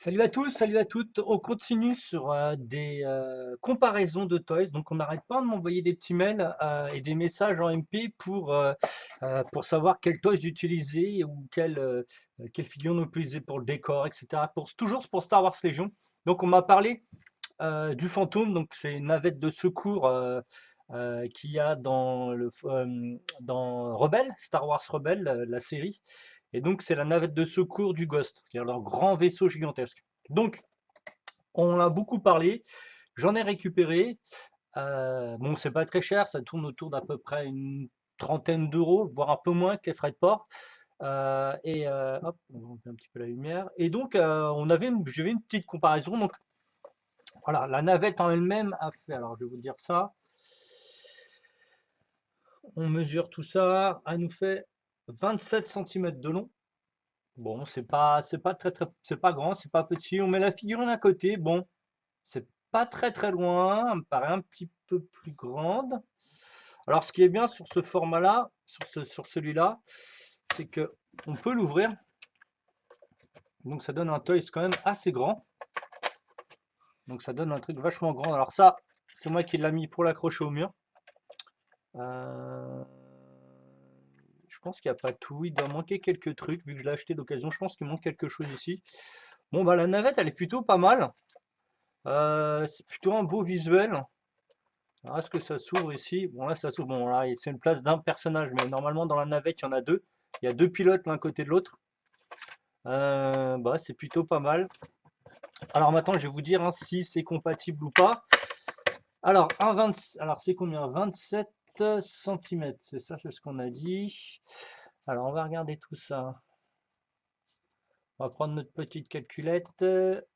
Salut à tous, salut à toutes. On continue sur des comparaisons de toys. Donc, on n'arrête pas de m'envoyer des petits mails et des messages en MP pour savoir quel toys utiliser ou quelle figure nous utiliser pour le décor, etc. Toujours pour Star Wars Légion. Donc, on m'a parlé du fantôme. Donc, c'est une navette de secours qu'il y a dans Rebelle, Star Wars Rebelle, la série. Et donc, c'est la navette de secours du Ghost, c'est-à-dire leur grand vaisseau gigantesque. Donc, on a beaucoup parlé, j'en ai récupéré. Bon, c'est pas très cher, ça tourne autour d'à peu près une trentaine d'euros, voire un peu moins que les frais de port. Hop, on fait un petit peu la lumière. Et donc, j'avais une petite comparaison. Donc, voilà, la navette en elle-même a fait, alors je vais vous dire ça, on mesure tout ça, elle nous fait 27 centimètres de long. Bon, c'est pas c'est pas grand, c'est pas petit. On met la figurine à côté. Bon, c'est pas très loin. Elle me paraît un petit peu plus grande. Alors, ce qui est bien sur ce format-là, sur celui-là, c'est que on peut l'ouvrir. Donc, ça donne un toys quand même assez grand. Donc, ça donne un truc vachement grand. Alors ça, c'est moi qui l'ai mis pour l'accrocher au mur. Euh, Je pense qu'il n'y a pas tout. Il doit manquer quelques trucs. Vu que je l'ai acheté d'occasion, je pense qu'il manque quelque chose ici. Bon, bah la navette, elle est plutôt pas mal. C'est plutôt un beau visuel. Alors, est-ce que ça s'ouvre ici? Bon, là, ça s'ouvre. Bon, là, c'est une place d'un personnage, mais normalement, dans la navette, il y en a deux. Il y a deux pilotes l'un côté de l'autre. Bah, c'est plutôt pas mal. Alors, maintenant, je vais vous dire hein, si c'est compatible ou pas. Alors, alors c'est combien? 27 centimètres. C'est ça, c'est ce qu'on a dit. Alors, on va regarder tout ça. On va prendre notre petite calculette.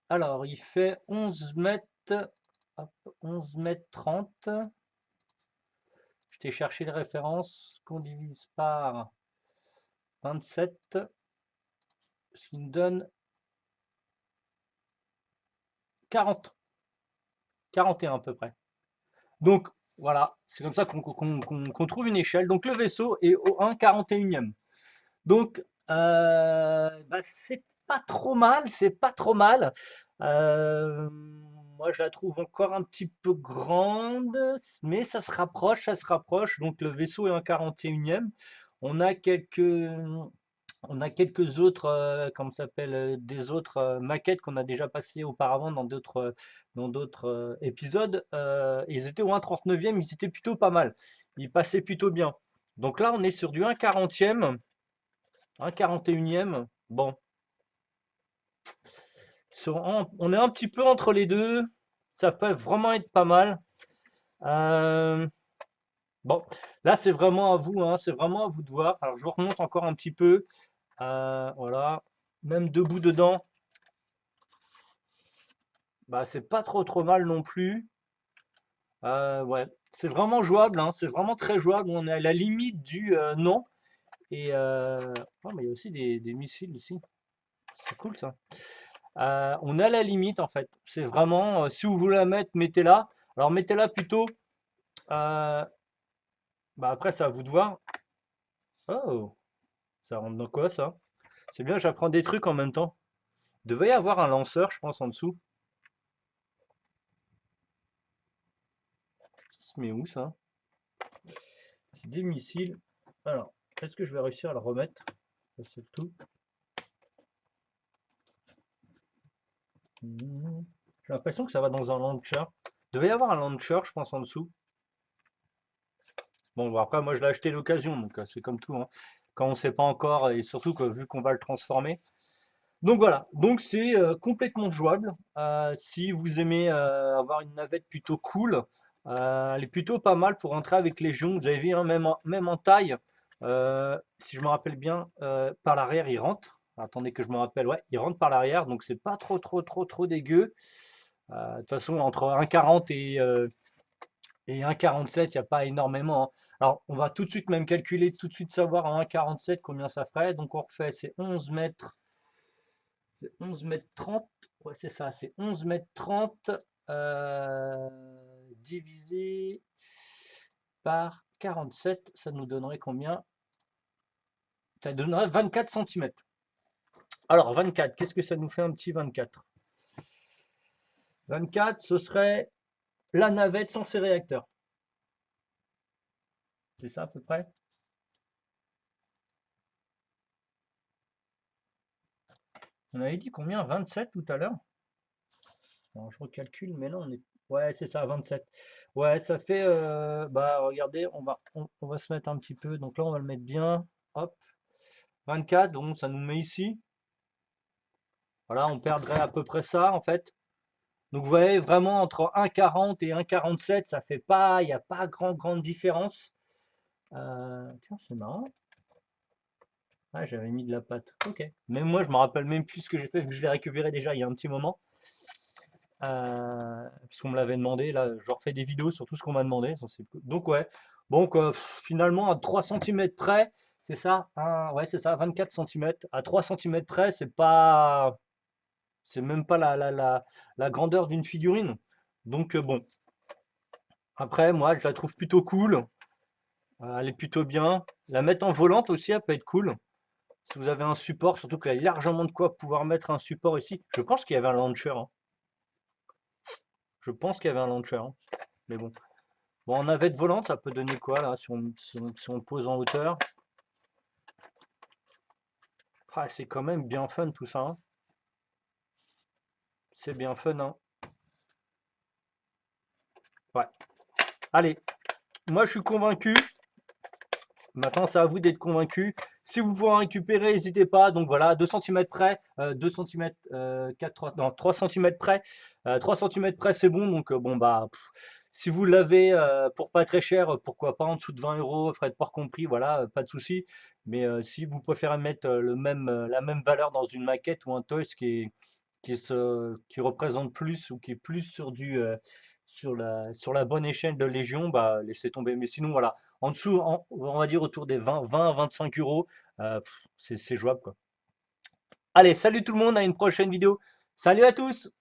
Alors, il fait 11 mètres. Hop, 11 mètres 30. Je t'ai cherché les références qu'on divise par 27, ce qui nous donne 40, 41 à peu près. Donc voilà, c'est comme ça qu'on trouve une échelle. Donc le vaisseau est au 1,41e. Donc bah, c'est pas trop mal, c'est pas trop mal. Moi je la trouve encore un petit peu grande, mais ça se rapproche, ça se rapproche. Donc le vaisseau est en 41e. On a quelques, On a quelques autres, comment ça s'appelle, des autres maquettes qu'on a déjà passées auparavant dans d'autres épisodes. Ils étaient au 1,39e, ils étaient plutôt pas mal. Ils passaient plutôt bien. Donc là, on est sur du 1,40e, 1,41e. Bon, on est un petit peu entre les deux. Ça peut vraiment être pas mal. Euh, bon, là, c'est vraiment à vous, hein, c'est vraiment à vous de voir. Alors, je vous remonte encore un petit peu. Voilà, même debout dedans. Bah, c'est pas trop mal non plus. Ouais, c'est vraiment jouable, hein, c'est vraiment très jouable. On est à la limite du non. Oh, mais il y a aussi des missiles ici. C'est cool ça. On est à la limite en fait. C'est vraiment, si vous voulez la mettre, mettez-la. Alors mettez-la plutôt. euh, Bah après, c'est à vous de voir. Oh, ça rentre dans quoi ça? C'est bien, j'apprends des trucs en même temps. Il devait y avoir un lanceur, je pense, en dessous. Ça se met où ça? C'est des missiles. Alors, est-ce que je vais réussir à le remettre? Ça, c'est le tout. J'ai l'impression que ça va dans un launcher. Il devait y avoir un launcher, je pense, en dessous. Bon, bon, après, moi, je l'ai acheté d'occasion, donc c'est comme tout, hein. Quand on ne sait pas encore, et surtout que, vu qu'on va le transformer. Donc voilà, donc c'est complètement jouable. Si vous aimez avoir une navette plutôt cool, elle est plutôt pas mal pour entrer avec Légion. Vous avez vu, hein, même en taille, si je me rappelle bien, par l'arrière, il rentre. Attendez que je me rappelle, ouais, il rentre par l'arrière, donc c'est pas trop dégueu. De toute façon, entre 1,40 et 1,47, il n'y a pas énormément, hein. Alors, on va tout de suite même calculer, tout de suite savoir en 1,47 combien ça ferait. Donc, on refait, c'est 11 mètres 30. Ouais, c'est ça, c'est 11 mètres 30 euh, divisé par 47. Ça nous donnerait combien? Ça donnerait 24 centimètres. Alors, 24, qu'est-ce que ça nous fait un petit 24? 24, ce serait la navette sans ses réacteurs. C'est ça à peu près? On avait dit combien? 27 tout à l'heure? Alors, je recalcule, mais là on est. Ouais, c'est ça, 27. Ouais, ça fait. Bah, regardez, on va se mettre un petit peu. Donc là, on va le mettre bien. Hop, 24, donc ça nous met ici. Voilà, on perdrait à peu près ça en fait. Donc vous voyez, vraiment entre 1,40 et 1,47, ça fait pas. Il n'y a pas grande différence. Tiens, c'est marrant. Ah, j'avais mis de la pâte. Ok. Même moi, je me rappelle même plus ce que j'ai fait, vu que je l'ai récupéré déjà il y a un petit moment. Puisqu'on me l'avait demandé, là, je refais des vidéos sur tout ce qu'on m'a demandé. Donc ouais, donc finalement à 3 cm près, c'est ça, ouais c'est ça, 24 cm. À 3 cm près, c'est même pas la grandeur d'une figurine. Donc bon, après moi je la trouve plutôt cool, elle est plutôt bien. La mettre en volante aussi, elle peut être cool. Si vous avez un support, surtout qu'il y a largement de quoi pouvoir mettre un support ici. Je pense qu'il y avait un launcher, hein. Je pense qu'il y avait un launcher, hein. Mais bon. Bon, en navette volante, ça peut donner quoi là si on pose en hauteur? Ah, c'est quand même bien fun tout ça, hein. C'est bien fun, hein. Ouais. Allez, moi je suis convaincu. Maintenant, c'est à vous d'être convaincu. Si vous voulez en récupérer, n'hésitez pas. Donc voilà, 2 cm près, 2 cm, 4, 3, non, 3 cm près. 3 cm près, c'est bon. Donc bon, bah, si vous l'avez pour pas très cher, pourquoi pas en dessous de 20 euros, frais de port compris, voilà, pas de souci. Mais si vous préférez mettre la même valeur dans une maquette ou un toys qui représente plus ou qui est plus sur la bonne échelle de Légion, bah, laissez tomber. Mais sinon, voilà. En dessous, on va dire autour des 20 à 25 euros, c'est jouable, quoi. Allez, salut tout le monde, à une prochaine vidéo. Salut à tous!